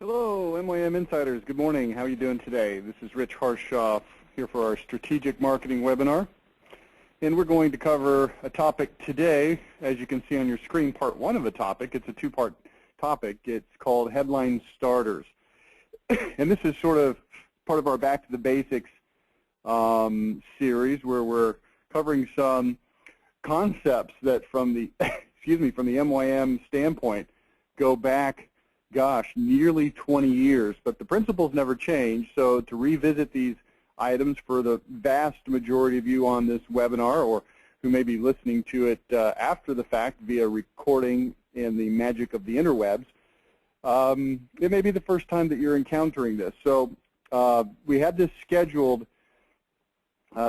Hello, MYM Insiders. Good morning. How are you doing today? This is Rich Harshoff here for our Strategic Marketing webinar. And we're going to cover a topic today. As you can see on your screen, part one of a topic. It's a two-part topic. It's called Headline Starters. And this is sort of part of our Back to the Basics series where we're covering some concepts that from the, from the MYM standpoint go back, gosh, nearly 20 years, but the principles never change. So to revisit these items for the vast majority of you on this webinar or who may be listening to it after the fact via recording in the magic of the interwebs, it may be the first time that you're encountering this. So we had this scheduled,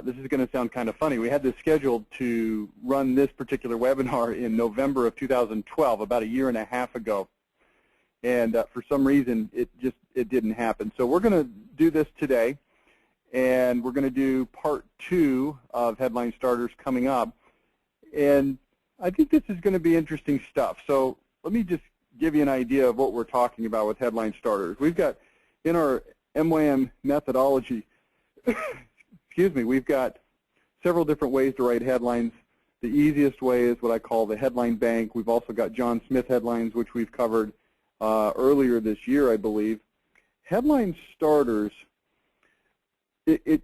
this is going to sound kind of funny, we had this scheduled to run this particular webinar in November of 2012, about a year and a half ago. And for some reason, it didn't happen. So we're going to do this today, and we're going to do part two of Headline Starters coming up. And I think this is going to be interesting stuff. So let me just give you an idea of what we're talking about with Headline Starters. We've got, in our MYM methodology, we've got several different ways to write headlines. The easiest way is what I call the headline bank. We've also got John Smith headlines, which we've covered earlier this year, I believe. Headline starters, it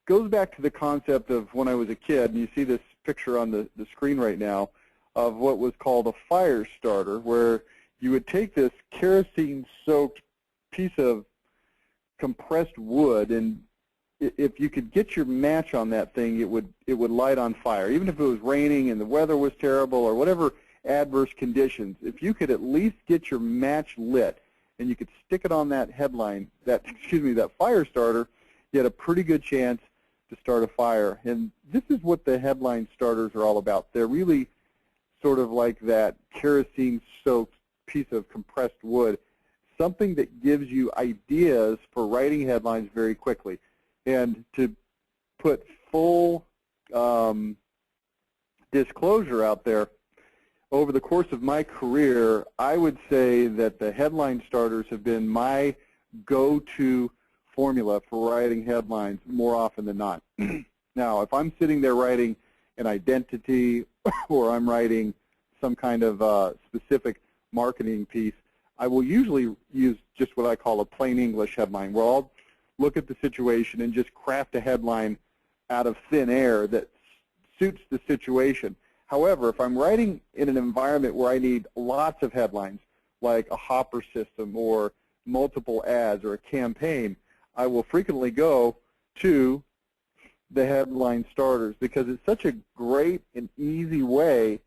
goes back to the concept of when I was a kid, and you see this picture on the screen right now, of what was called a fire starter, where you would take this kerosene-soaked piece of compressed wood, and if you could get your match on that thing, it would light on fire. Even if it was raining and the weather was terrible or whatever adverse conditions, if you could at least get your match lit and you could stick it on that headline, that fire starter, you had a pretty good chance to start a fire. And this is what the headline starters are all about. They're really sort of like that kerosene-soaked piece of compressed wood, something that gives you ideas for writing headlines very quickly. And to put full disclosure out there, over the course of my career, I would say that the headline starters have been my go-to formula for writing headlines more often than not. Now, if I'm sitting there writing an identity or I'm writing some kind of specific marketing piece, I will usually use just what I call a plain English headline, where I'll look at the situation and just craft a headline out of thin air that suits the situation. However, if I'm writing in an environment where I need lots of headlines, like a hopper system or multiple ads or a campaign, I will frequently go to the headline starters because it's such a great and easy way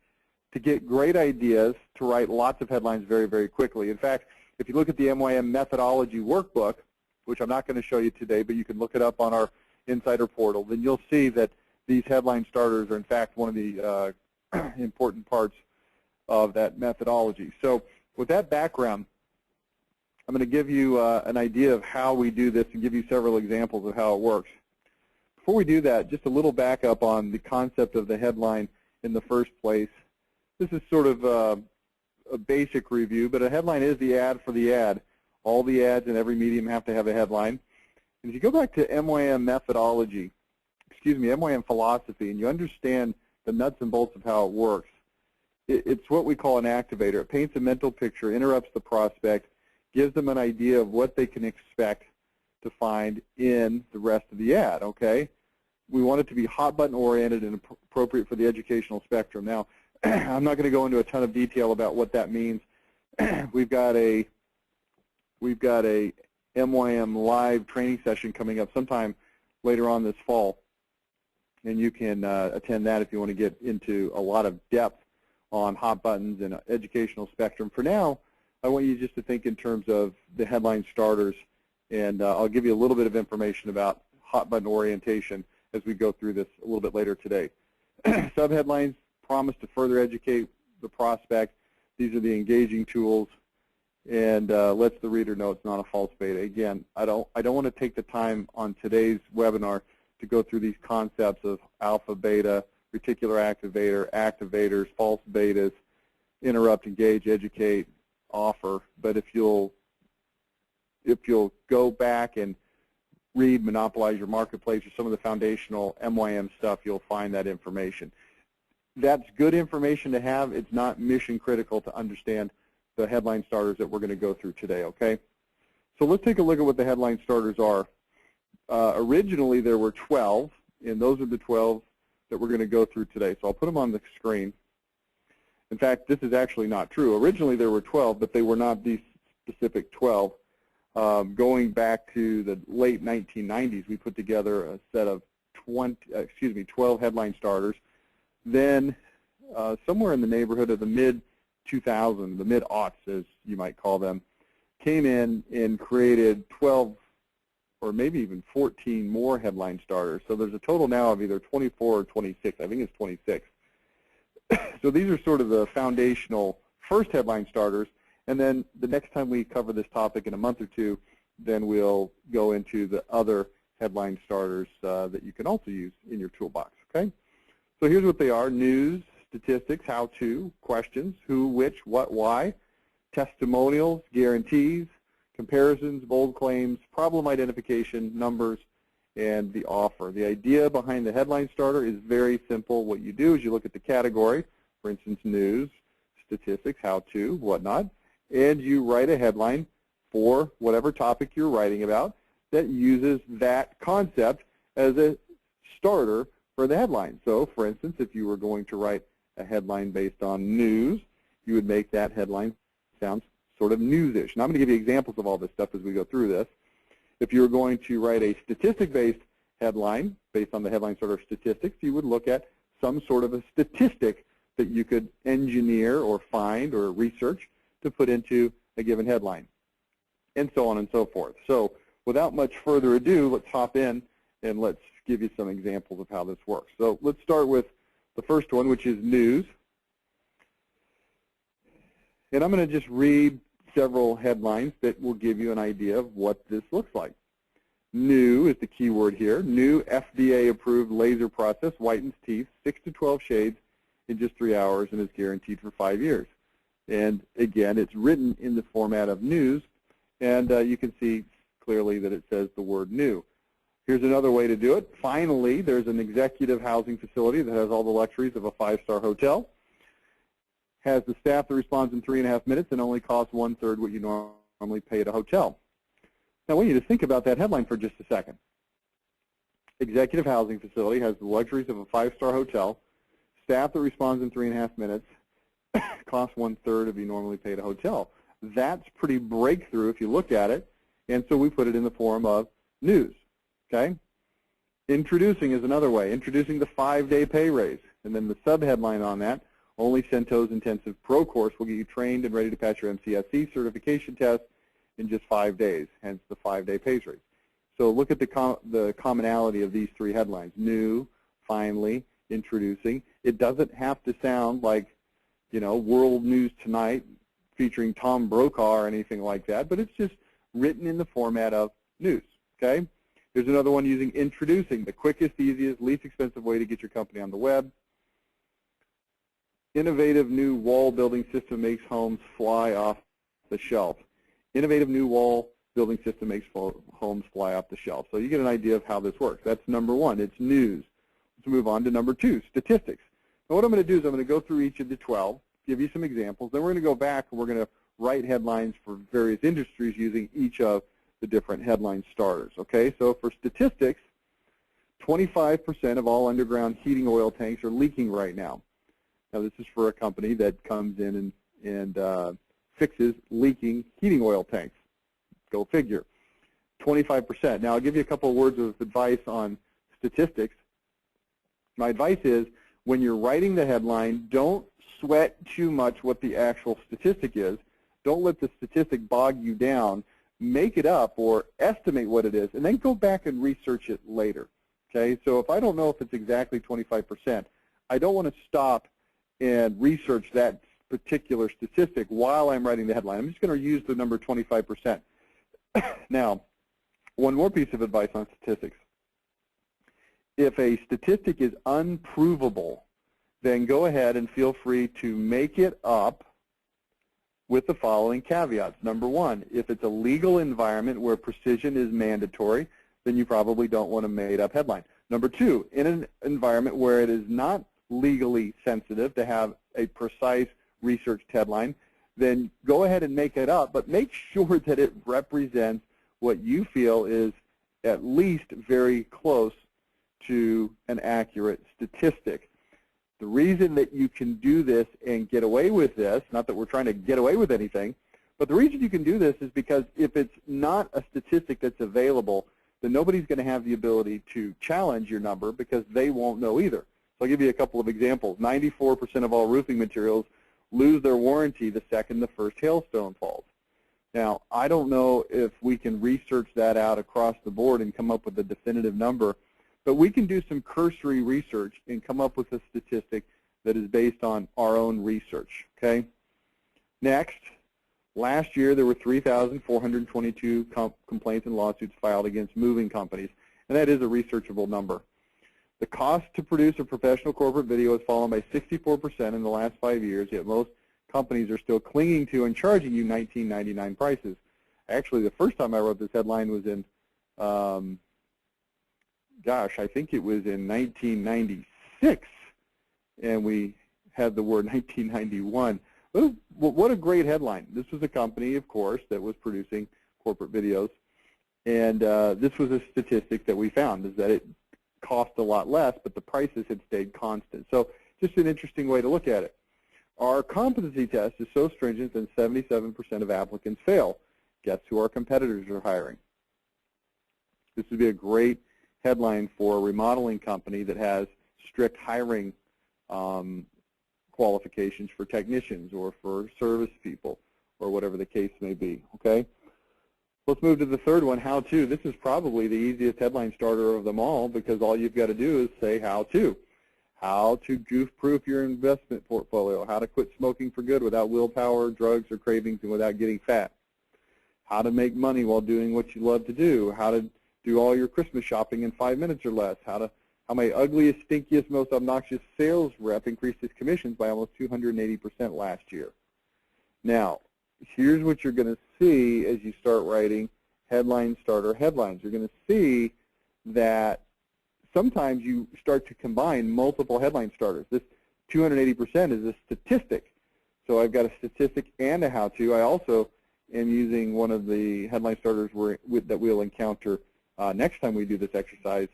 to get great ideas to write lots of headlines very, very quickly. In fact, if you look at the MYM methodology workbook, which I'm not going to show you today, but you can look it up on our Insider portal, then you'll see that these headline starters are, in fact, one of the important parts of that methodology. So with that background, I'm going to give you an idea of how we do this and give you several examples of how it works. Before we do that, just a little backup on the concept of the headline in the first place. This is sort of a basic review, but a headline is the ad for the ad. All the ads in every medium have to have a headline. And if you go back to MYM methodology, MYM philosophy, and you understand the nuts and bolts of how it works, it's what we call an activator. It paints a mental picture, interrupts the prospect, gives them an idea of what they can expect to find in the rest of the ad, okay? We want it to be hot button oriented and appropriate for the educational spectrum. Now, I'm not going to go into a ton of detail about what that means. We've got a MYM live training session coming up sometime later on this fall, and you can attend that if you want to get into a lot of depth on hot buttons and educational spectrum. For now, I want you just to think in terms of the headline starters, and I'll give you a little bit of information about hot button orientation as we go through this a little bit later today. Subheadlines promise to further educate the prospect. These are the engaging tools, and lets the reader know it's not a false beta. Again, I don't want to take the time on today's webinar to go through these concepts of alpha, beta, reticular activator, activators, false betas, interrupt, engage, educate, offer. But if you'll if you'll go back and read Monopolize Your Marketplace or some of the foundational MYM stuff, you'll find that information. That's good information to have. It's not mission critical to understand the headline starters that we're going to go through today, okay? So let's take a look at what the headline starters are. Originally, there were 12, and those are the 12 that we're going to go through today. So I'll put them on the screen. In fact, this is actually not true. Originally, there were 12, but they were not these specific 12. Going back to the late 1990s, we put together a set of 12 headline starters. Then somewhere in the neighborhood of the mid-2000s, the mid-aughts as you might call them, came in and created 12 or maybe even 14 more headline starters. So there's a total now of either 24 or 26. I think it's 26. So these are sort of the foundational first headline starters. And then the next time we cover this topic in a month or two, then we'll go into the other headline starters that you can also use in your toolbox, okay? So here's what they are: news, statistics, how-to, questions, who, which, what, why, testimonials, guarantees, comparisons, bold claims, problem identification, numbers, and the offer. The idea behind the headline starter is very simple. What you do is you look at the category, for instance, news, statistics, how-to, whatnot, and you write a headline for whatever topic you're writing about that uses that concept as a starter for the headline. So, for instance, if you were going to write a headline based on news, you would make that headline sound sort of news-ish. And I'm going to give you examples of all this stuff as we go through this. If you were going to write a statistic-based headline based on the headline sort of statistics, you would look at some sort of a statistic that you could engineer or find or research to put into a given headline, and so on and so forth. So without much further ado, let's hop in and let's give you some examples of how this works. So let's start with the first one, which is news. And I'm going to just read several headlines that will give you an idea of what this looks like. New is the key word here. New FDA-approved laser process whitens teeth 6 to 12 shades in just 3 hours and is guaranteed for 5 years. And again, it's written in the format of news, and you can see clearly that it says the word new. Here's another way to do it. Finally, there's an executive housing facility that has all the luxuries of a 5-star hotel, has the staff that responds in 3.5 minutes, and only costs 1/3 what you normally pay at a hotel. Now, I want you to think about that headline for just a second. Executive housing facility has the luxuries of a 5-star hotel, staff that responds in 3.5 minutes, costs 1/3 of you normally pay at a hotel. That's pretty breakthrough if you look at it, and so we put it in the form of news. Okay? Introducing is another way. Introducing the 5-day pay raise, and then the sub-headline on that: only CentOS Intensive Pro course will get you trained and ready to pass your MCSE certification test in just 5 days, hence the 5-day pay raise. So look at the commonality of these three headlines: new, finally, introducing. It doesn't have to sound like, you know, World News Tonight featuring Tom Brokaw or anything like that, but it's just written in the format of news, okay? Here's another one using introducing, the quickest, easiest, least expensive way to get your company on the web. Innovative new wall building system makes homes fly off the shelf. Innovative new wall building system makes homes fly off the shelf. So you get an idea of how this works. That's number one. It's news. Let's move on to number two, statistics. Now what I'm going to do is I'm going to go through each of the 12, give you some examples. Then we're going to go back and we're going to write headlines for various industries using each of the different headline starters. Okay, so for statistics, 25% of all underground heating oil tanks are leaking right now. Now this is for a company that comes in and fixes leaking heating oil tanks. Go figure. 25%. Now I'll give you a couple of words of advice on statistics. My advice is, when you're writing the headline, don't sweat too much what the actual statistic is. Don't let the statistic bog you down. Make it up or estimate what it is, and then go back and research it later. Okay, so if I don't know if it's exactly 25%, I don't want to stop and research that particular statistic while I'm writing the headline. I'm just going to use the number 25%. Now, one more piece of advice on statistics. If a statistic is unprovable, then go ahead and feel free to make it up with the following caveats. Number one, if it's a legal environment where precision is mandatory, then you probably don't want a made-up headline. Number two, in an environment where it is not legally sensitive to have a precise researched headline, then go ahead and make it up, but make sure that it represents what you feel is at least very close to an accurate statistic. The reason that you can do this and get away with this, not that we're trying to get away with anything, but the reason you can do this is because if it's not a statistic that's available, then nobody's going to have the ability to challenge your number because they won't know either. So I'll give you a couple of examples. 94% of all roofing materials lose their warranty the second the first hailstone falls. Now, I don't know if we can research that out across the board and come up with a definitive number, but we can do some cursory research and come up with a statistic that is based on our own research, okay? Next, last year there were 3,422 complaints and lawsuits filed against moving companies, and that is a researchable number. The cost to produce a professional corporate video has fallen by 64% in the last 5 years, yet most companies are still clinging to and charging you $19.99 prices. Actually, the first time I wrote this headline was in, I think it was in 1996, and we had the word 1991. What a great headline. This was a company, of course, that was producing corporate videos, and this was a statistic that we found, is that it cost a lot less, but the prices had stayed constant. So just an interesting way to look at it. Our competency test is so stringent that 77% of applicants fail. Guess who our competitors are hiring? This would be a great headline for a remodeling company that has strict hiring qualifications for technicians or for service people or whatever the case may be, okay? Let's move to the third one, how to. This is probably the easiest headline starter of them all because all you've got to do is say how to. How to goof-proof your investment portfolio, how to quit smoking for good without willpower, drugs, or cravings, and without getting fat. How to make money while doing what you love to do, how to do all your Christmas shopping in 5 minutes or less, how my ugliest, stinkiest, most obnoxious sales rep increased his commissions by almost 280% last year. Now, here's what you're going to see as you start writing headline starter headlines. You're going to see that sometimes you start to combine multiple headline starters. This 280% is a statistic. So I've got a statistic and a how-to. I also am using one of the headline starters that we'll encounter next time we do this exercise,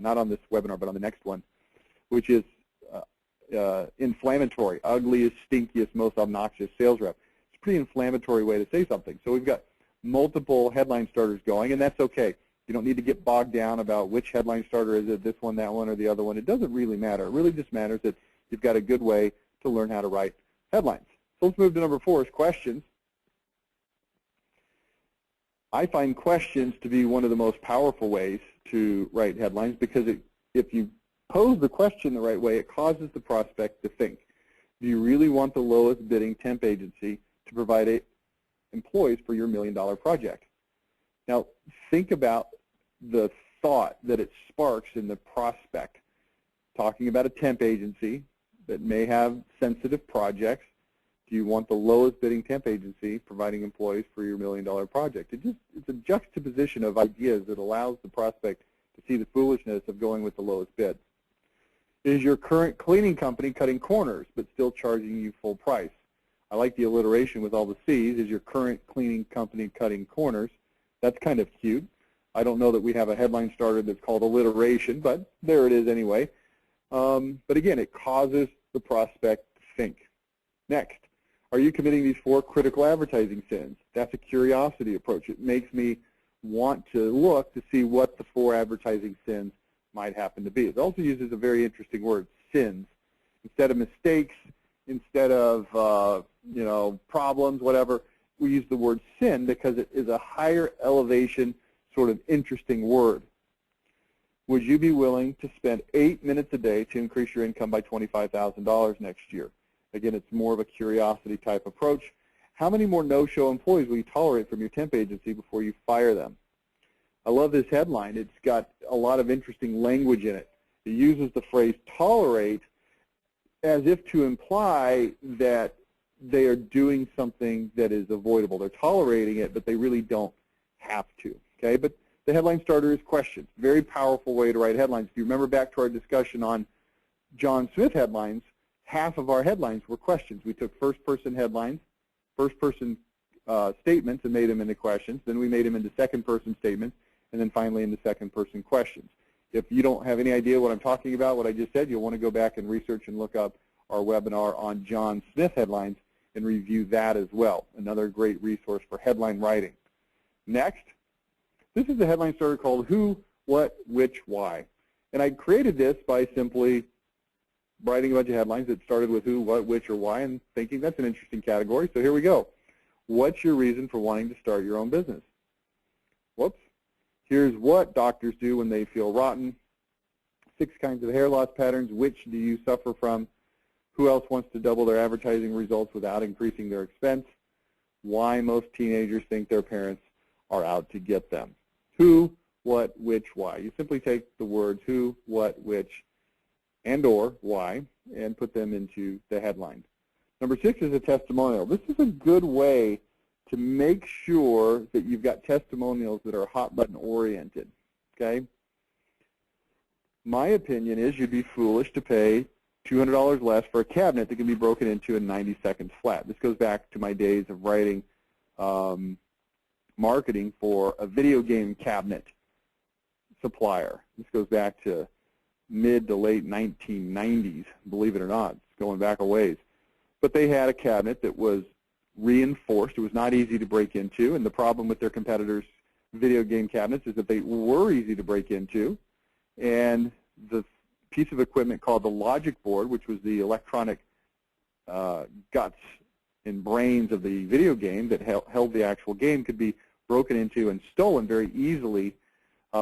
not on this webinar, but on the next one, which is inflammatory, ugliest, stinkiest, most obnoxious sales rep. It's a pretty inflammatory way to say something. So we've got multiple headline starters going, and that's okay. You don't need to get bogged down about which headline starter is it, this one, that one, or the other one. It doesn't really matter. It really just matters that you've got a good way to learn how to write headlines. So let's move to number 4 is questions. I find questions to be one of the most powerful ways to write headlines because if you pose the question the right way, it causes the prospect to think. Do you really want the lowest bidding temp agency to provide employees for your $1 million project? Now, think about the thought that it sparks in the prospect. Talking about a temp agency that may have sensitive projects, do you want the lowest bidding temp agency providing employees for your $1 million project? It's a juxtaposition of ideas that allows the prospect to see the foolishness of going with the lowest bid. Is your current cleaning company cutting corners but still charging you full price? I like the alliteration with all the C's. Is your current cleaning company cutting corners? That's kind of cute. I don't know that we have a headline starter that's called alliteration, but there it is anyway. But again, it causes the prospect to think. Next, are you committing these 4 critical advertising sins? That's a curiosity approach. It makes me want to look to see what the 4 advertising sins might happen to be. It also uses a very interesting word, sins. Instead of mistakes, instead of problems, whatever, we use the word sin because it is a higher elevation, sort of interesting word. Would you be willing to spend 8 minutes a day to increase your income by $25,000 next year? Again, it's more of a curiosity type approach. How many more no-show employees will you tolerate from your temp agency before you fire them? I love this headline. It's got a lot of interesting language in it. It uses the phrase tolerate as if to imply that they are doing something that is avoidable. They're tolerating it, but they really don't have to. Okay, but the headline starter is questions. Very powerful way to write headlines. If you remember back to our discussion on John Smith headlines, half of our headlines were questions. We took first-person headlines, first-person statements, and made them into questions. Then we made them into second-person statements, and then finally into second-person questions. If you don't have any idea what I'm talking about, what I just said, you'll want to go back and research and look up our webinar on John Smith headlines and review that as well. Another great resource for headline writing. Next, this is a headline starter called Who, What, Which, Why. And I created this by simply writing a bunch of headlines that started with who, what, which, or why, and thinking that's an interesting category. So here we go. What's your reason for wanting to start your own business? Whoops. Here's what doctors do when they feel rotten. 6 kinds of hair loss patterns. Which do you suffer from? Who else wants to double their advertising results without increasing their expense? Why most teenagers think their parents are out to get them. Who, what, which, why. You simply take the words who, what, which, and or why, and put them into the headline. Number 6 is a testimonial. This is a good way to make sure that you've got testimonials that are hot button oriented. Okay? My opinion is you'd be foolish to pay $200 less for a cabinet that can be broken into in 90 seconds flat. This goes back to my days of writing marketing for a video game cabinet supplier. This goes back to mid to late 1990s, believe it or not. It's going back a ways. But they had a cabinet that was reinforced. It was not easy to break into, and the problem with their competitors' video game cabinets is that they were easy to break into, and the piece of equipment called the logic board, which was the electronic guts and brains of the video game that held the actual game, could be broken into and stolen very easily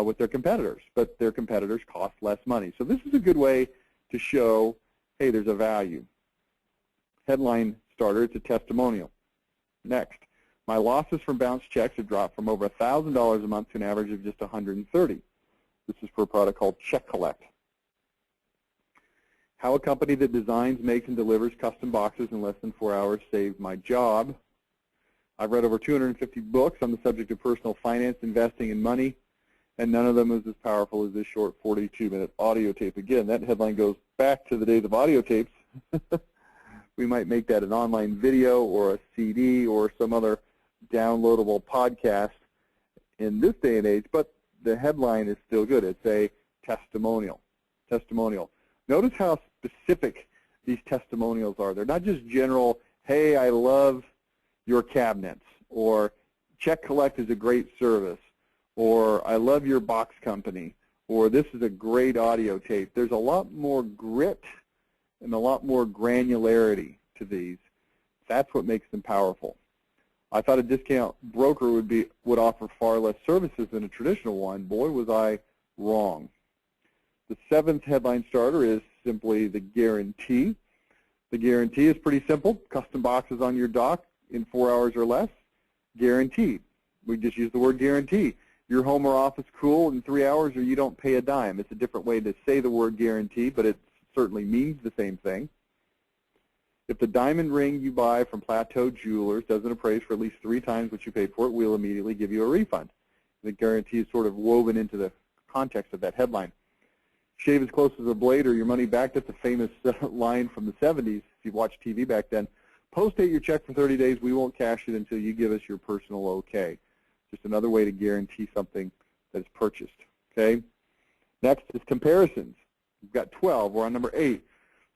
with their competitors, but their competitors cost less money. So this is a good way to show, hey, there's a value. Headline starter, it's a testimonial. Next, my losses from bounced checks have dropped from over $1,000 a month to an average of just $130. This is for a product called Check Collect. How a company that designs, makes, and delivers custom boxes in less than 4 hours saved my job. I've read over 250 books on the subject of personal finance, investing, and money, and none of them is as powerful as this short 42-minute audio tape. Again, that headline goes back to the days of audio tapes. We might make that an online video or a CD or some other downloadable podcast in this day and age, but the headline is still good. It's a testimonial. Testimonial. Notice how specific these testimonials are. They're not just general, hey, I love your cabinets, or Check Collect is a great service, or I love your box company, or this is a great audio tape. There's a lot more grit and a lot more granularity to these. That's what makes them powerful. I thought a discount broker would offer far less services than a traditional one. Boy, was I wrong. The 7th headline starter is simply the guarantee. The guarantee is pretty simple. Custom boxes on your dock in 4 hours or less, guaranteed. We just use the word guarantee. Your home or office cool in 3 hours or you don't pay a dime. It's a different way to say the word guarantee, but it certainly means the same thing. If the diamond ring you buy from Plateau Jewelers doesn't appraise for at least 3 times what you paid for it, we'll immediately give you a refund. The guarantee is sort of woven into the context of that headline. Shave as close as a blade or your money back. That's a famous line from the 70s, if you watched TV back then. Post-date your check for 30 days. We won't cash it until you give us your personal okay. Just another way to guarantee something that is purchased. Okay. Next is comparisons. We've got 12. We're on number 8.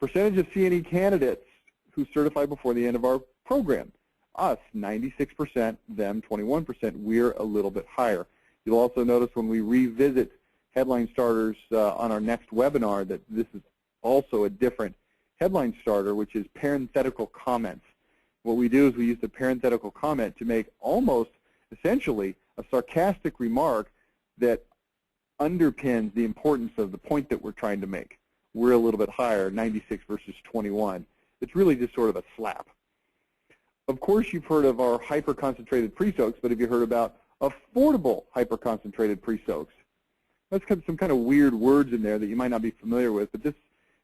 Percentage of CNE candidates who certify before the end of our program. Us, 96%, them, 21%. We're a little bit higher. You'll also notice when we revisit headline starters on our next webinar that this is also a different headline starter, which is parenthetical comments. What we do is we use the parenthetical comment to make almost essentially a sarcastic remark that underpins the importance of the point that we're trying to make. We're a little bit higher, 96 versus 21. It's really just sort of a slap. Of course, you've heard of our hyper-concentrated pre-soaks, but have you heard about affordable hyper-concentrated pre-soaks? That's some kind of weird words in there that you might not be familiar with, but this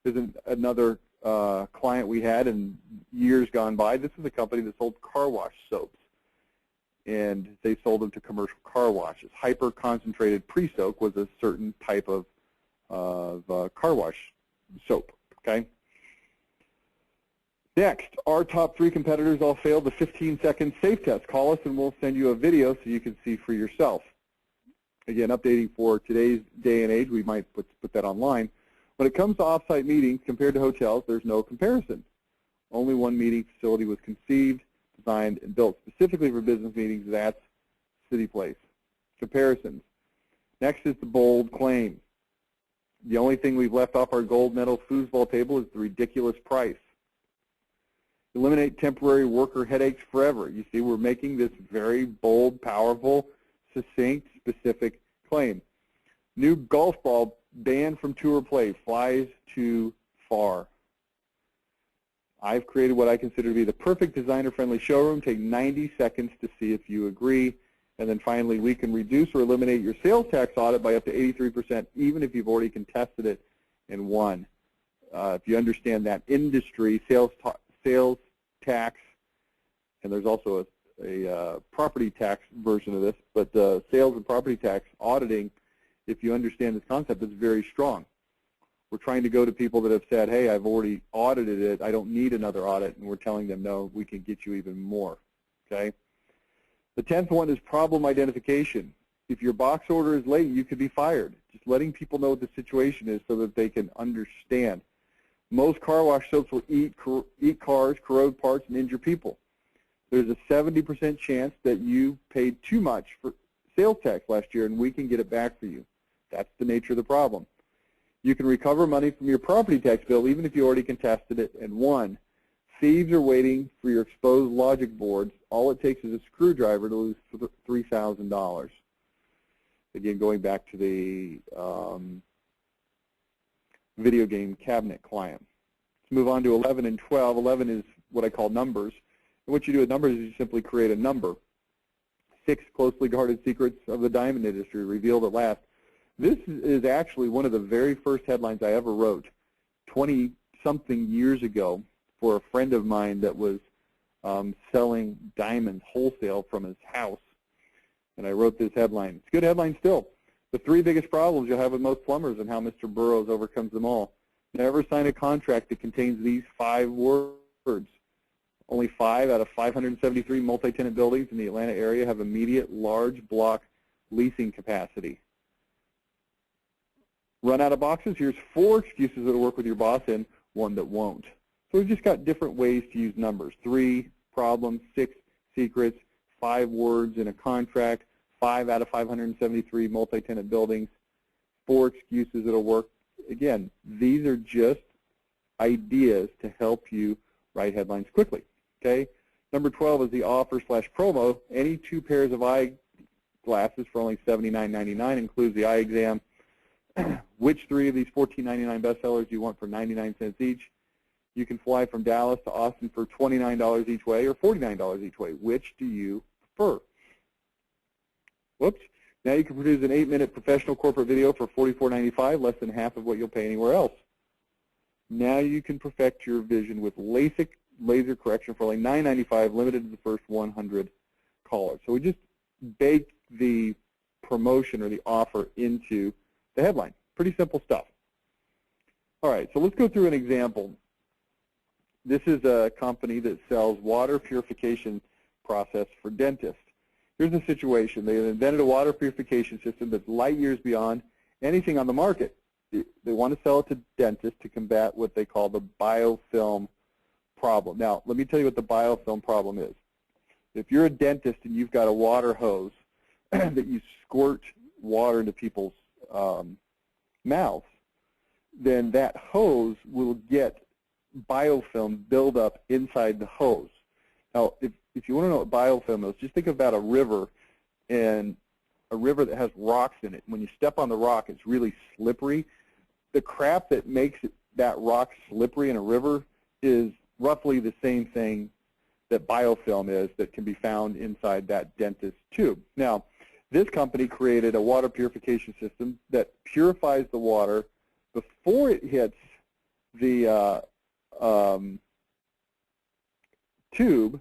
is another client we had in years gone by. This is a company that sold car wash soaps, and they sold them to commercial car washes. Hyper-concentrated pre-soak was a certain type of car wash soap, okay? Next, our top 3 competitors all failed the 15-second safe test. Call us and we'll send you a video so you can see for yourself. Again, updating for today's day and age, we might put that online. When it comes to off-site meetings compared to hotels, there's no comparison. Only one meeting facility was conceived, designed, and built specifically for business meetings. That's City Place. Comparisons. Next is the bold claim. The only thing we've left off our gold medal foosball table is the ridiculous price. Eliminate temporary worker headaches forever. You see, we're making this very bold, powerful, succinct, specific claim. New golf ball banned from tour play, flies too far. I've created what I consider to be the perfect designer-friendly showroom. Take 90 seconds to see if you agree. And then finally, we can reduce or eliminate your sales tax audit by up to 83%, even if you've already contested it and won. If you understand that industry, sales tax, and there's also a property tax version of this, but sales and property tax auditing, if you understand this concept, is very strong. We're trying to go to people that have said, hey, I've already audited it, I don't need another audit, and we're telling them, no, we can get you even more, okay? The 10th one is problem identification. If your box order is late, you could be fired. Just letting people know what the situation is so that they can understand. Most car wash soaps will eat cars, corrode parts, and injure people. There's a 70% chance that you paid too much for sales tax last year, and we can get it back for you. That's the nature of the problem. You can recover money from your property tax bill even if you already contested it and won. Thieves are waiting for your exposed logic boards. All it takes is a screwdriver to lose $3,000. Again, going back to the video game cabinet client. Let's move on to 11 and 12. 11 is what I call numbers. And what you do with numbers is you simply create a number. 6 closely guarded secrets of the diamond industry revealed at last. This is actually one of the very first headlines I ever wrote 20-something years ago for a friend of mine that was selling diamonds wholesale from his house. And I wrote this headline. It's a good headline still. The 3 biggest problems you'll have with most plumbers and how Mr. Burroughs overcomes them all. Never sign a contract that contains these 5 words. Only 5 out of 573 multi-tenant buildings in the Atlanta area have immediate large block leasing capacity. Run out of boxes? Here's 4 excuses that will work with your boss and 1 that won't. So we've just got different ways to use numbers. 3 problems, 6 secrets, 5 words in a contract, 5 out of 573 multi-tenant buildings, 4 excuses that will work. Again, these are just ideas to help you write headlines quickly. Okay. Number 12 is the offer/promo. Any 2 pairs of eyeglasses for only $79.99 includes the eye exam. Which 3 of these $14.99 bestsellers do you want for 99 cents each? You can fly from Dallas to Austin for $29 each way or $49 each way. Which do you prefer? Whoops. Now you can produce an 8-minute professional corporate video for $44.95, less than half of what you'll pay anywhere else. Now you can perfect your vision with LASIK laser correction for only $9.95, limited to the first 100 callers. So we just bake the promotion or the offer into the headline. Pretty simple stuff. All right, so let's go through an example. This is a company that sells water purification process for dentists. Here's the situation. They invented a water purification system that's light years beyond anything on the market. They want to sell it to dentists to combat what they call the biofilm problem. Now, let me tell you what the biofilm problem is. If you're a dentist and you've got a water hose that you squirt water into people's mouths, then that hose will get biofilm buildup inside the hose. Now, if you want to know what biofilm is, just think about a river, and a river that has rocks in it. When you step on the rock, it's really slippery. The crap that makes that rock slippery in a river is roughly the same thing that biofilm is that can be found inside that dentist tube. Now, this company created a water purification system that purifies the water before it hits the tube,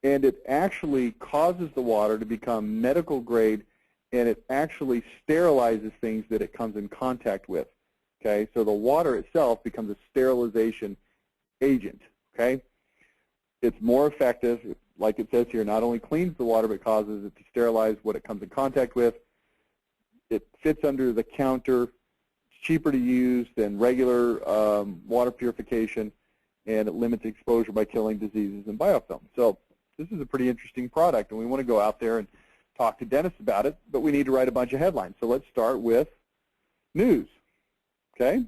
and it actually causes the water to become medical grade, and it actually sterilizes things that it comes in contact with. Okay, so the water itself becomes a sterilization agent. Okay, it's more effective, like it says here, not only cleans the water but causes it to sterilize what it comes in contact with. It fits under the counter, it's cheaper to use than regular water purification, and it limits exposure by killing diseases and biofilm. So this is a pretty interesting product, and we want to go out there and talk to dentists about it, but we need to write a bunch of headlines. So let's start with news. Okay?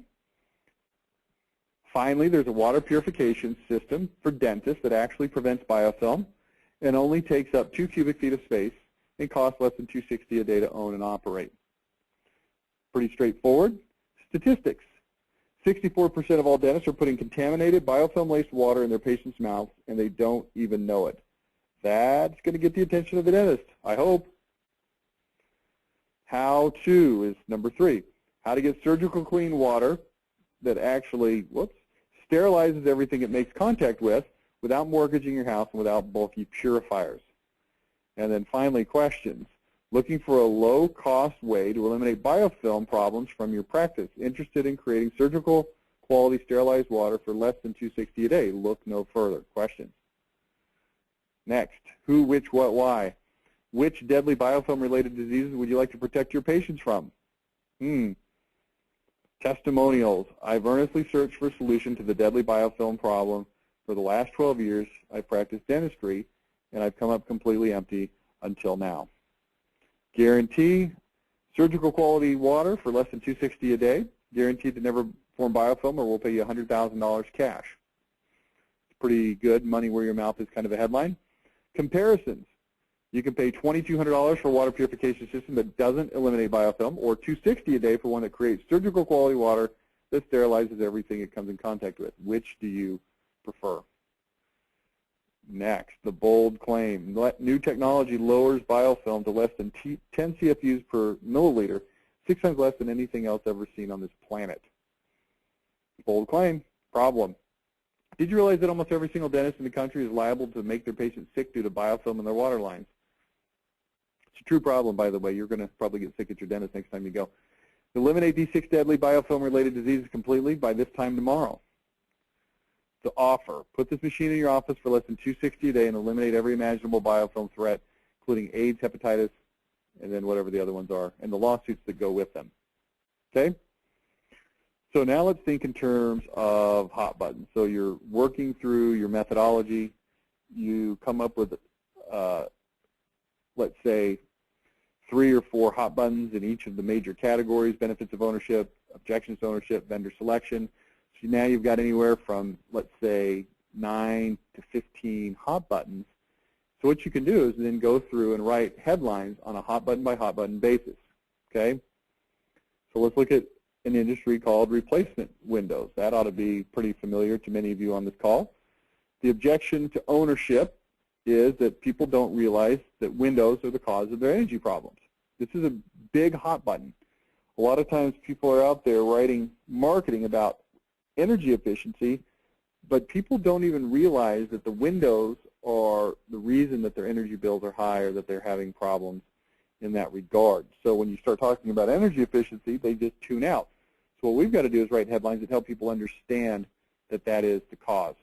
Finally, there's a water purification system for dentists that actually prevents biofilm and only takes up 2 cubic feet of space and costs less than $260 a day to own and operate. Pretty straightforward. Statistics. 64% of all dentists are putting contaminated biofilm-laced water in their patients' mouths, and they don't even know it. That's going to get the attention of the dentist, I hope. How to is number 3. How to get surgical clean water that actually, sterilizes everything it makes contact with without mortgaging your house and without bulky purifiers. And then finally, questions. Looking for a low-cost way to eliminate biofilm problems from your practice. Interested in creating surgical quality sterilized water for less than $260 a day. Look no further. Questions. Next, who, which, what, why? Which deadly biofilm-related diseases would you like to protect your patients from? Testimonials. I've earnestly searched for a solution to the deadly biofilm problem. For the last 12 years, I've practiced dentistry, and I've come up completely empty until now. Guarantee surgical quality water for less than $260 a day. Guaranteed to never form biofilm, or we'll pay you $100,000 cash. It's pretty good. Money where your mouth is kind of a headline. Comparisons. You can pay $2,200 for a water purification system that doesn't eliminate biofilm, or $260 a day for one that creates surgical quality water that sterilizes everything it comes in contact with. Which do you prefer? Next, the bold claim. New technology lowers biofilm to less than 10 CFUs per milliliter, 6 times less than anything else ever seen on this planet. Bold claim. Problem. Did you realize that almost every single dentist in the country is liable to make their patients sick due to biofilm in their water lines? It's a true problem, by the way. You're going to probably get sick at your dentist next time you go. Eliminate these 6 deadly biofilm-related diseases completely by this time tomorrow. To offer, put this machine in your office for less than $260 a day and eliminate every imaginable biofilm threat, including AIDS, hepatitis, and then whatever the other ones are, and the lawsuits that go with them. Okay? So now let's think in terms of hot buttons. So you're working through your methodology. You come up with, let's say, 3 or 4 hot buttons in each of the major categories: benefits of ownership, objections to ownership, vendor selection. So now you've got anywhere from, let's say, 9 to 15 hot buttons. So what you can do is then go through and write headlines on a hot button by hot button basis. Okay? So let's look at an industry called replacement windows. That ought to be pretty familiar to many of you on this call. The objection to ownership is that people don't realize that windows are the cause of their energy problems. This is a big hot button. A lot of times people are out there writing marketing about energy efficiency, but people don't even realize that the windows are the reason that their energy bills are high or that they're having problems in that regard. So when you start talking about energy efficiency, they just tune out. So what we've got to do is write headlines that help people understand that that is the cause.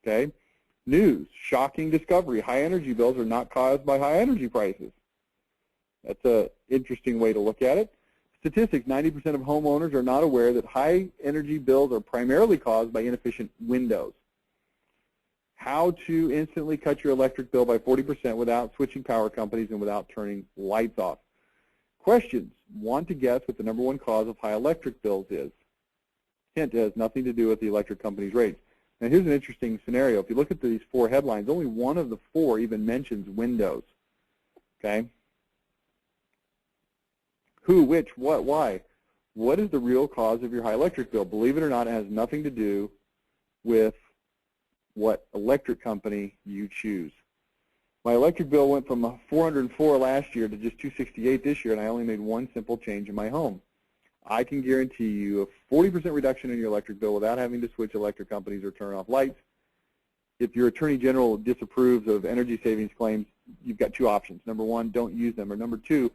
Okay? News, shocking discovery. High energy bills are not caused by high energy prices. That's an interesting way to look at it. Statistics, 90% of homeowners are not aware that high energy bills are primarily caused by inefficient windows. How to instantly cut your electric bill by 40% without switching power companies and without turning lights off. Questions. Want to guess what the #1 cause of high electric bills is? Hint, it has nothing to do with the electric company's rates. Now here's an interesting scenario. If you look at these 4 headlines, only one of the 4 even mentions windows. Okay? Who, which, what, why? What is the real cause of your high electric bill? Believe it or not, it has nothing to do with what electric company you choose. My electric bill went from $404 last year to just $268 this year, and I only made one simple change in my home. I can guarantee you a 40% reduction in your electric bill without having to switch electric companies or turn off lights. If your Attorney General disapproves of energy savings claims, you've got two options. Number one, don't use them, or number two,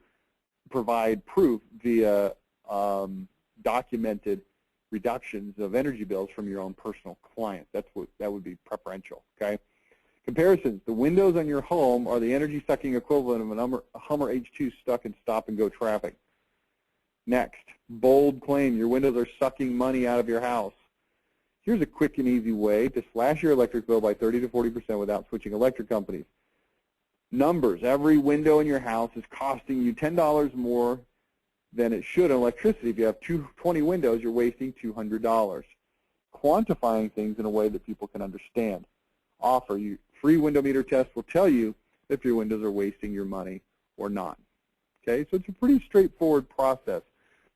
provide proof via documented reductions of energy bills from your own personal clients. That would be preferential, okay? Comparisons. The windows on your home are the energy-sucking equivalent of a Hummer H2 stuck in stop-and-go traffic. Next, bold claim. Your windows are sucking money out of your house. Here's a quick and easy way to slash your electric bill by 30 to 40% without switching electric companies. Numbers. Every window in your house is costing you $10 more than it should in electricity. If you have 20 windows, you're wasting $200. Quantifying things in a way that people can understand. Offer. You free window meter test will tell you if your windows are wasting your money or not. Okay, so it's a pretty straightforward process.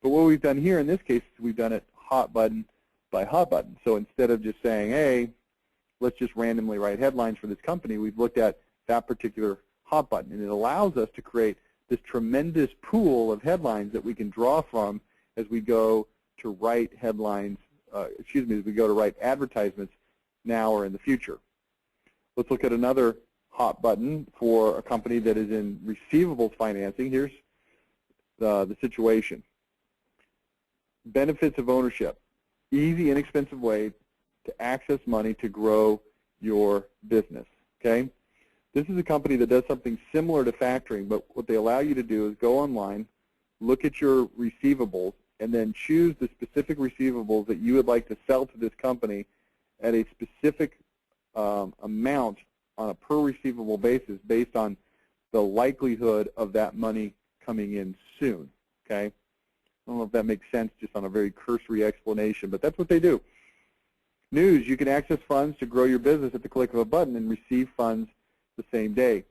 But what we've done here in this case is we've done it hot button by hot button. So instead of just saying, hey, let's just randomly write headlines for this company, we've looked at that particular hot button. And it allows us to create this tremendous pool of headlines that we can draw from as we go to write headlines, as we go to write advertisements now or in the future. Let's look at another hot button for a company that is in receivables financing. Here's the situation. Benefits of ownership. Easy, inexpensive way to access money to grow your business, okay? This is a company that does something similar to factoring, but what they allow you to do is go online, look at your receivables, and then choose the specific receivables that you would like to sell to this company at a specific amount on a per receivable basis based on the likelihood of that money coming in soon, okay? I don't know if that makes sense just on a very cursory explanation, but that's what they do. News, you can access funds to grow your business at the click of a button and receive funds the same day.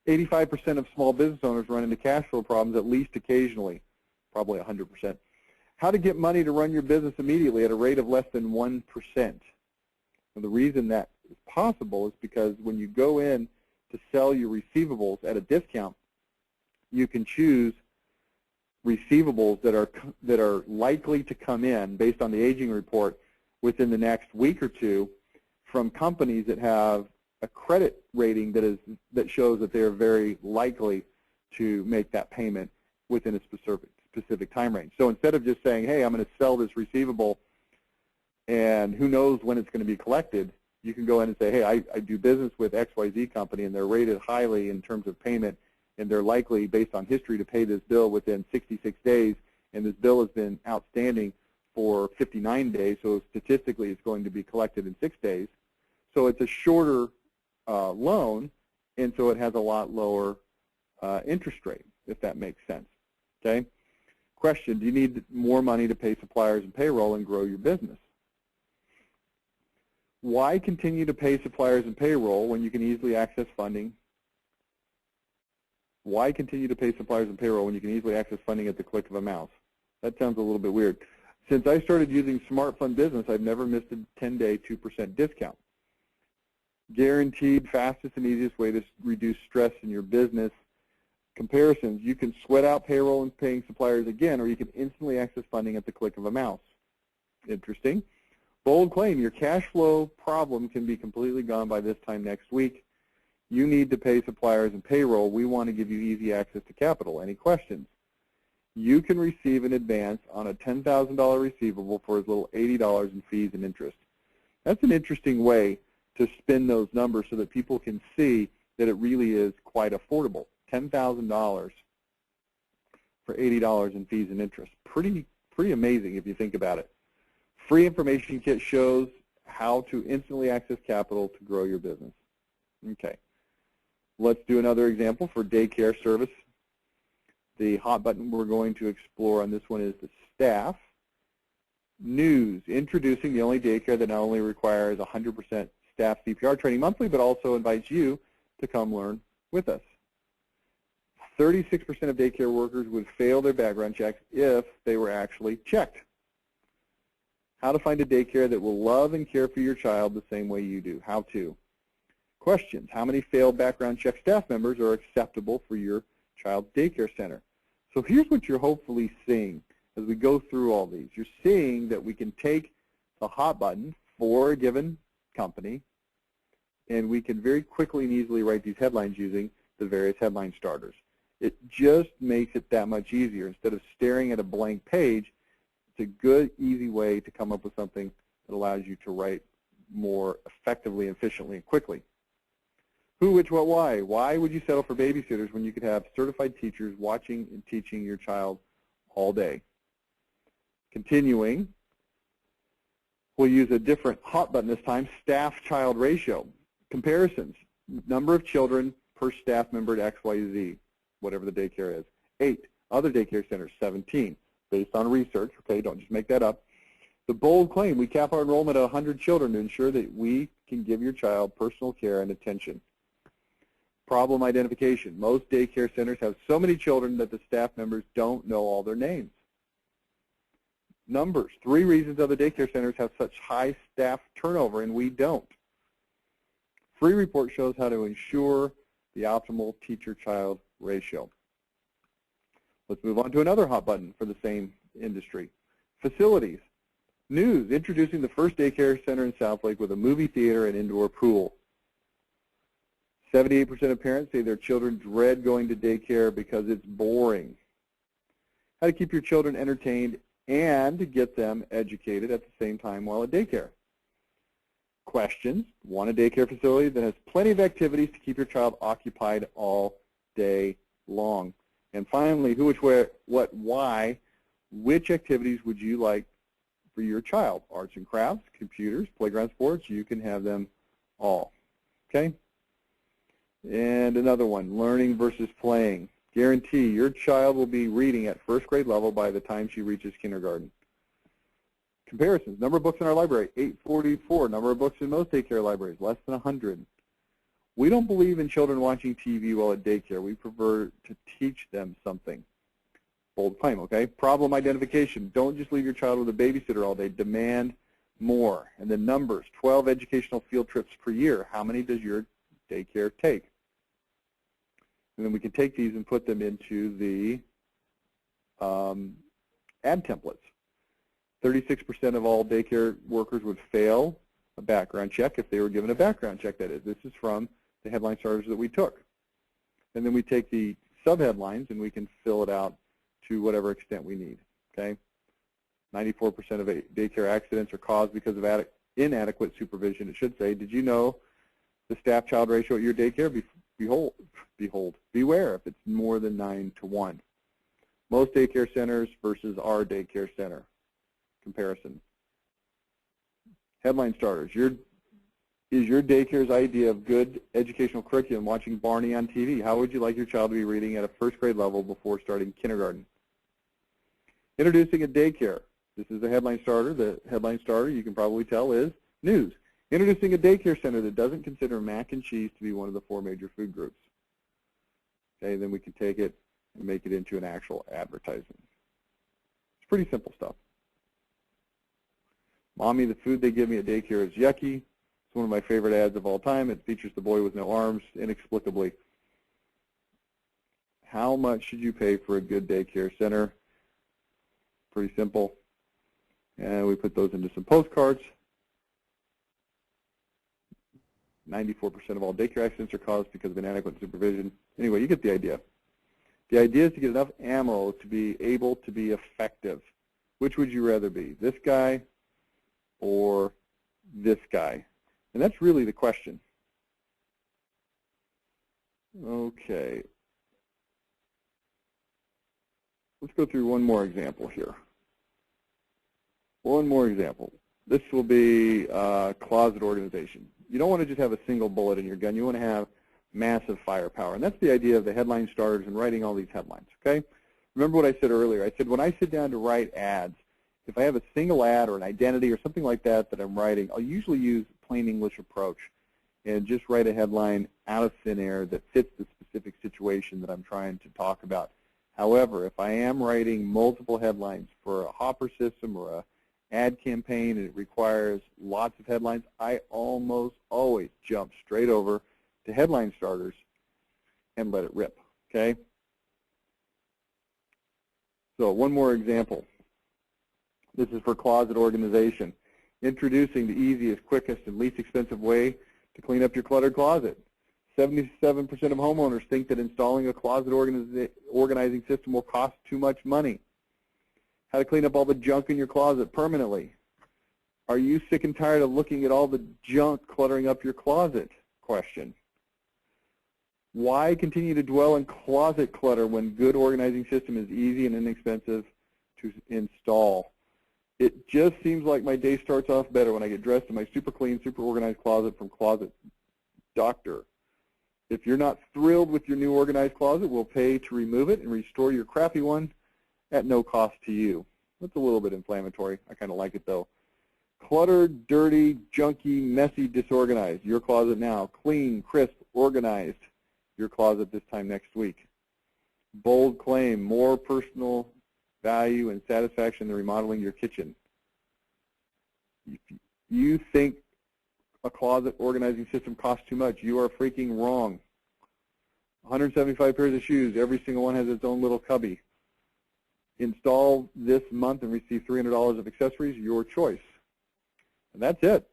85% of small business owners run into cash flow problems at least occasionally, probably 100%. How to get money to run your business immediately at a rate of less than 1%. And the reason that is possible is because when you go in to sell your receivables at a discount, you can choose receivables that are likely to come in based on the aging report within the next week or two from companies that have a credit rating that shows that they are very likely to make that payment within a specific time range. So instead of just saying, hey, I'm going to sell this receivable and who knows when it's going to be collected, you can go in and say, hey, I do business with XYZ company and they're rated highly in terms of payment and they're likely, based on history, to pay this bill within 66 days, and this bill has been outstanding for 59 days, so statistically it's going to be collected in 6 days. So it's a shorter loan, and so it has a lot lower interest rate, if that makes sense. Okay? Question, do you need more money to pay suppliers and payroll and grow your business? Why continue to pay suppliers and payroll when you can easily access funding? Why continue to pay suppliers and payroll when you can easily access funding at the click of a mouse? That sounds a little bit weird. Since I started using Smart Fund Business, I've never missed a 10-day 2% discount. Guaranteed fastest and easiest way to reduce stress in your business. Comparisons, you can sweat out payroll and paying suppliers again, or you can instantly access funding at the click of a mouse. Interesting. Bold claim, your cash flow problem can be completely gone by this time next week. You need to pay suppliers and payroll. We want to give you easy access to capital. Any questions? You can receive an advance on a $10,000 receivable for as little $80 in fees and interest. That's an interesting way to spin those numbers so that people can see that it really is quite affordable. $10,000 for $80 in fees and interest. Pretty amazing if you think about it. Free information kit shows how to instantly access capital to grow your business. Okay. Let's do another example for daycare service. The hot button we're going to explore on this one is the staff. News, introducing the only daycare that not only requires 100% staff CPR training monthly, but also invites you to come learn with us. 36% of daycare workers would fail their background checks if they were actually checked. How to find a daycare that will love and care for your child the same way you do. How to. Questions. How many failed background check staff members are acceptable for your child's daycare center? So here's what you're hopefully seeing as we go through all these, you're seeing that we can take the hot button for a given company, and we can very quickly and easily write these headlines using the various headline starters. It just makes it that much easier. Instead of staring at a blank page, it's a good, easy way to come up with something that allows you to write more effectively, efficiently, and quickly. Who, which, what, why? Why would you settle for babysitters when you could have certified teachers watching and teaching your child all day? Continuing, we'll use a different hot button this time, staff-child ratio. Comparisons, number of children per staff member at XYZ, whatever the daycare is. 8, other daycare centers, 17, based on research, okay, don't just make that up. The bold claim, we cap our enrollment at 100 children to ensure that we can give your child personal care and attention. Problem identification, most daycare centers have so many children that the staff members don't know all their names. Numbers, 3 reasons other daycare centers have such high staff turnover and we don't. Free report shows how to ensure the optimal teacher-child ratio. Let's move on to another hot button for the same industry. Facilities. News, introducing the first daycare center in Southlake with a movie theater and indoor pool. 78% of parents say their children dread going to daycare because it's boring. How to keep your children entertained and get them educated at the same time while at daycare. Questions, want a daycare facility that has plenty of activities to keep your child occupied all day long. And finally, who, which, where, what, why, which activities would you like for your child? Arts and crafts, computers, playground sports, you can have them all. Okay? And another one, learning versus playing. Guarantee your child will be reading at first grade level by the time she reaches kindergarten. Comparisons, number of books in our library, 844. Number of books in most daycare libraries, less than 100. We don't believe in children watching TV while at daycare. We prefer to teach them something. Bold claim, okay? Problem identification. Don't just leave your child with a babysitter all day. Demand more. And then numbers, 12 educational field trips per year. How many does your daycare take? And then we can take these and put them into the ad templates. 36% of all daycare workers would fail a background check if they were given a background check, that is. This is from the headline starters that we took. And then we take the subheadlines and we can fill it out to whatever extent we need, okay? 94% of daycare accidents are caused because of inadequate supervision. It should say, did you know the staff-child ratio at your daycare? Beware if it's more than 9 to 1. Most daycare centers versus our daycare center. Comparison. Headline starters. Is your daycare's idea of good educational curriculum watching Barney on TV? How would you like your child to be reading at a first grade level before starting kindergarten? Introducing a daycare. This is the headline starter. The headline starter, you can probably tell, is news. Introducing a daycare center that doesn't consider mac and cheese to be one of the 4 major food groups. Okay, then we can take it and make it into an actual advertisement. It's pretty simple stuff. Mommy, the food they give me at daycare is yucky. It's one of my favorite ads of all time. It features the boy with no arms, inexplicably. How much should you pay for a good daycare center? Pretty simple. And we put those into some postcards. 94% of all daycare accidents are caused because of inadequate supervision. Anyway, you get the idea. The idea is to get enough ammo to be able to be effective. Which would you rather be, this guy or this guy? And that's really the question. Okay. Let's go through one more example here. One more example. This will be closet organization. You don't want to just have a single bullet in your gun. You want to have massive firepower. And that's the idea of the headline starters and writing all these headlines, okay? Remember what I said earlier. I said when I sit down to write ads, if I have a single ad or an identity or something like that that I'm writing, I'll usually use plain English approach and just write a headline out of thin air that fits the specific situation that I'm trying to talk about. However, if I am writing multiple headlines for a hopper system or a ad campaign and it requires lots of headlines, I almost always jump straight over to headline starters and let it rip, okay? So one more example. This is for closet organization. Introducing the easiest, quickest, and least expensive way to clean up your cluttered closet. 77% of homeowners think that installing a closet organizing system will cost too much money. How to clean up all the junk in your closet permanently. Are you sick and tired of looking at all the junk cluttering up your closet? Question. Why continue to dwell in closet clutter when good organizing system is easy and inexpensive to install? It just seems like my day starts off better when I get dressed in my super clean, super organized closet from Closet Doctor. If you're not thrilled with your new organized closet, we'll pay to remove it and restore your crappy one at no cost to you. That's a little bit inflammatory. I kind of like it though. Cluttered, dirty, junky, messy, disorganized. Your closet now. Clean, crisp, organized. Your closet this time next week. Bold claim, more personal value and satisfaction than remodeling your kitchen. If you think a closet organizing system costs too much, you are freaking wrong. 175 pairs of shoes, every single one has its own little cubby. Install this month and receive $300 of accessories, your choice. And that's it.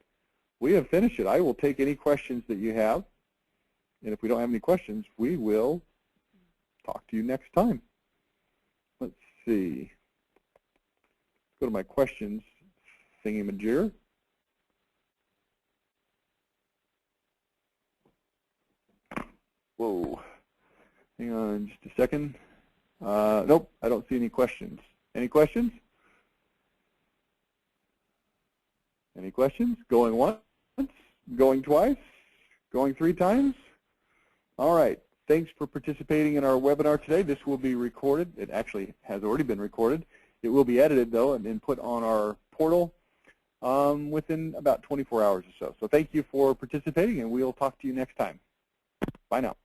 We have finished it. I will take any questions that you have. And if we don't have any questions, we will talk to you next time. Let's see. Let's go to my questions thingy-majigger. Whoa. Hang on just a second. Nope, I don't see any questions. Any questions? Any questions? Going once? Going twice? Going 3 times? All right. Thanks for participating in our webinar today. This will be recorded. It actually has already been recorded. It will be edited, though, and then put on our portal within about 24 hours or so. So thank you for participating, and we'll talk to you next time. Bye now.